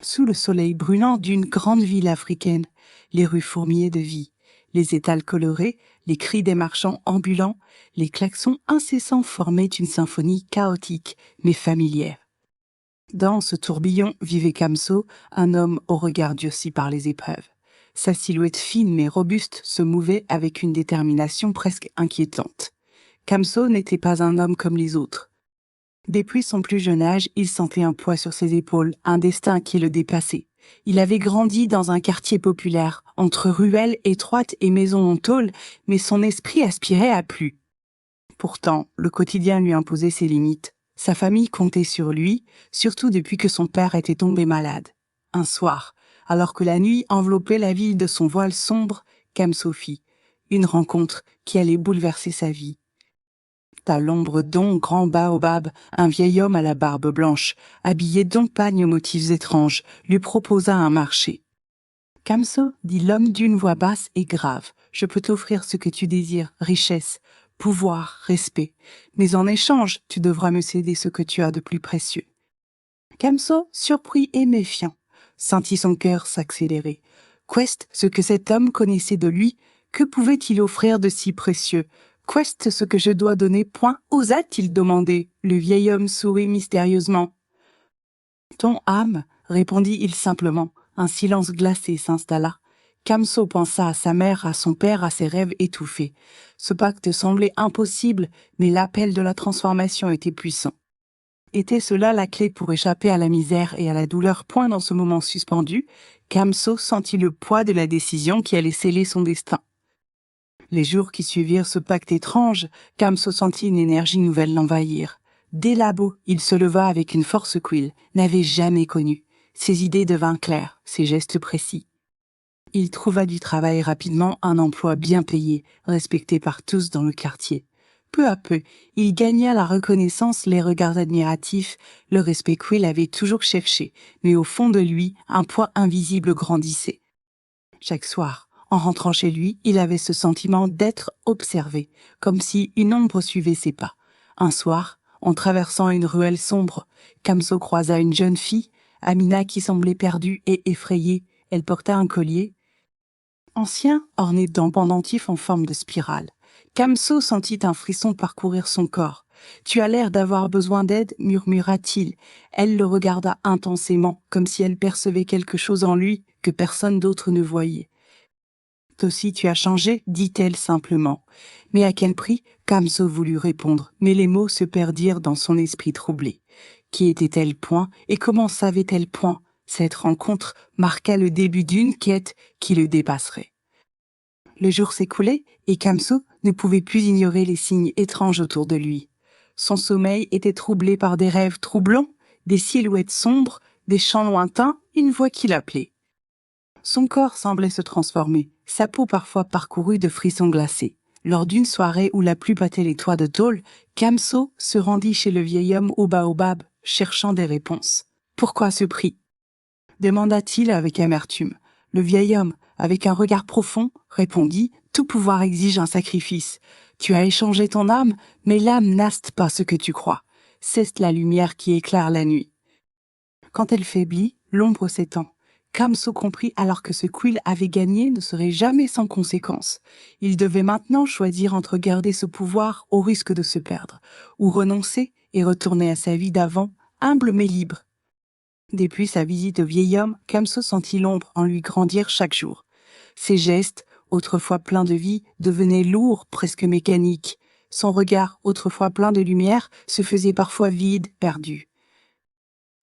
Sous le soleil brûlant d'une grande ville africaine, les rues fourmillaient de vie, les étals colorés, les cris des marchands ambulants, les klaxons incessants formaient une symphonie chaotique mais familière. Dans ce tourbillon vivait Kamso, un homme au regard durci par les épreuves. Sa silhouette fine mais robuste se mouvait avec une détermination presque inquiétante. Kamso n'était pas un homme comme les autres. Depuis son plus jeune âge, il sentait un poids sur ses épaules, un destin qui le dépassait. Il avait grandi dans un quartier populaire, entre ruelles étroites et maisons en tôle, mais son esprit aspirait à plus. Pourtant, le quotidien lui imposait ses limites. Sa famille comptait sur lui, surtout depuis que son père était tombé malade. Un soir, alors que la nuit enveloppait la ville de son voile sombre, Kamso fit une rencontre qui allait bouleverser sa vie. À l'ombre d'un grand baobab, un vieil homme à la barbe blanche, habillé d'empagnes aux motifs étranges, lui proposa un marché. « Kamso, dit l'homme d'une voix basse et grave, je peux t'offrir ce que tu désires, richesse, pouvoir, respect. Mais en échange, tu devras me céder ce que tu as de plus précieux. » Kamso, surpris et méfiant, sentit son cœur s'accélérer. Qu'est ce que cet homme connaissait de lui? Que pouvait-il offrir de si précieux? Qu'est ce que je dois donner? Point osa-t-il demander? Le vieil homme sourit mystérieusement. Ton âme, répondit-il simplement. Un silence glacé s'installa. Kamso pensa à sa mère, à son père, à ses rêves étouffés. Ce pacte semblait impossible, mais l'appel de la transformation était puissant. Était cela la clé pour échapper à la misère et à la douleur? Point dans ce moment suspendu, Kamso sentit le poids de la décision qui allait sceller son destin. Les jours qui suivirent ce pacte étrange, Kamso sentit une énergie nouvelle l'envahir. Dès labo, il se leva avec une force qu'il n'avait jamais connue. Ses idées devinrent claires, ses gestes précis. Il trouva du travail rapidement, un emploi bien payé, respecté par tous dans le quartier. Peu à peu, il gagna la reconnaissance, les regards admiratifs, le respect qu'il avait toujours cherché, mais au fond de lui, un poids invisible grandissait. Chaque soir, en rentrant chez lui, il avait ce sentiment d'être observé, comme si une ombre suivait ses pas. Un soir, en traversant une ruelle sombre, Kamso croisa une jeune fille, Amina, qui semblait perdue et effrayée. Elle portait un collier ancien, orné d'un pendentif en forme de spirale. Kamso sentit un frisson parcourir son corps. « Tu as l'air d'avoir besoin d'aide » murmura-t-il. Elle le regarda intensément, comme si elle percevait quelque chose en lui que personne d'autre ne voyait. « Toi aussi tu as changé » dit-elle simplement. Mais à quel prix? Kamso voulut répondre, mais les mots se perdirent dans son esprit troublé. Qui était-elle point et comment savait-elle point? Cette rencontre marqua le début d'une quête qui le dépasserait. Le jour s'écoulait et Kamso ne pouvait plus ignorer les signes étranges autour de lui. Son sommeil était troublé par des rêves troublants, des silhouettes sombres, des chants lointains, une voix qui l'appelait. Son corps semblait se transformer, sa peau parfois parcourue de frissons glacés. Lors d'une soirée où la pluie battait les toits de tôle, Kamso se rendit chez le vieil homme au baobab, cherchant des réponses. « Pourquoi ce prix ?» demanda-t-il avec amertume. Le vieil homme, avec un regard profond, répondit « Tout pouvoir exige un sacrifice. Tu as échangé ton âme, mais l'âme n'a pas ce que tu crois. C'est la lumière qui éclaire la nuit. » Quand elle faiblit, l'ombre s'étend. Kamso comprit alors que ce qu'il avait gagné ne serait jamais sans conséquence. Il devait maintenant choisir entre garder ce pouvoir au risque de se perdre, ou renoncer et retourner à sa vie d'avant, humble mais libre. Depuis sa visite au vieil homme, Kamso sentit l'ombre en lui grandir chaque jour. Ses gestes, autrefois pleins de vie, devenaient lourds, presque mécaniques. Son regard, autrefois plein de lumière, se faisait parfois vide, perdu.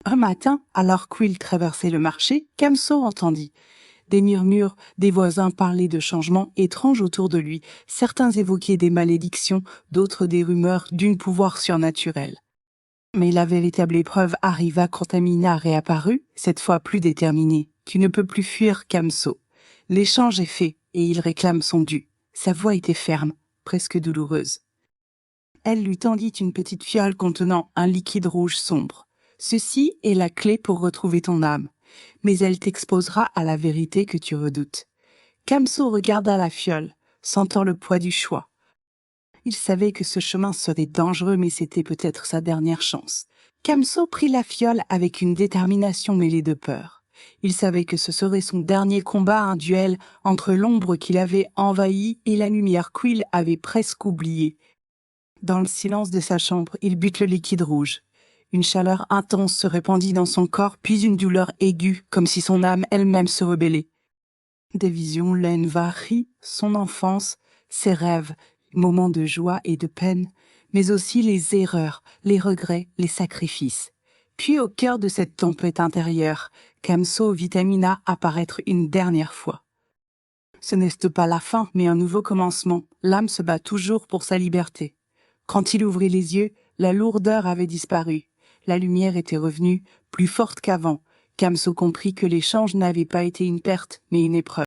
Un matin, alors qu'il traversait le marché, Kamso entendit des murmures, des voisins parlaient de changements étranges autour de lui. Certains évoquaient des malédictions, d'autres des rumeurs d'un pouvoir surnaturel. Mais la véritable épreuve arriva quand Amina réapparut, cette fois plus déterminée. « Tu ne peux plus fuir, Kamso. L'échange est fait et il réclame son dû. » Sa voix était ferme, presque douloureuse. Elle lui tendit une petite fiole contenant un liquide rouge sombre. « Ceci est la clé pour retrouver ton âme, mais elle t'exposera à la vérité que tu redoutes. » Kamso regarda la fiole, sentant le poids du choix. Il savait que ce chemin serait dangereux, mais c'était peut-être sa dernière chance. Kamso prit la fiole avec une détermination mêlée de peur. Il savait que ce serait son dernier combat, un duel entre l'ombre qu'il avait envahi et la lumière qu'il avait presque oubliée. Dans le silence de sa chambre, il but le liquide rouge. Une chaleur intense se répandit dans son corps, puis une douleur aiguë, comme si son âme elle-même se rebellait. Des visions l'envahirent, son enfance, ses rêves, moments de joie et de peine, mais aussi les erreurs, les regrets, les sacrifices. Puis au cœur de cette tempête intérieure, Kamso vit Amina apparaître une dernière fois. Ce n'est pas la fin, mais un nouveau commencement. L'âme se bat toujours pour sa liberté. Quand il ouvrit les yeux, la lourdeur avait disparu. La lumière était revenue, plus forte qu'avant. Kamso comprit que l'échange n'avait pas été une perte, mais une épreuve.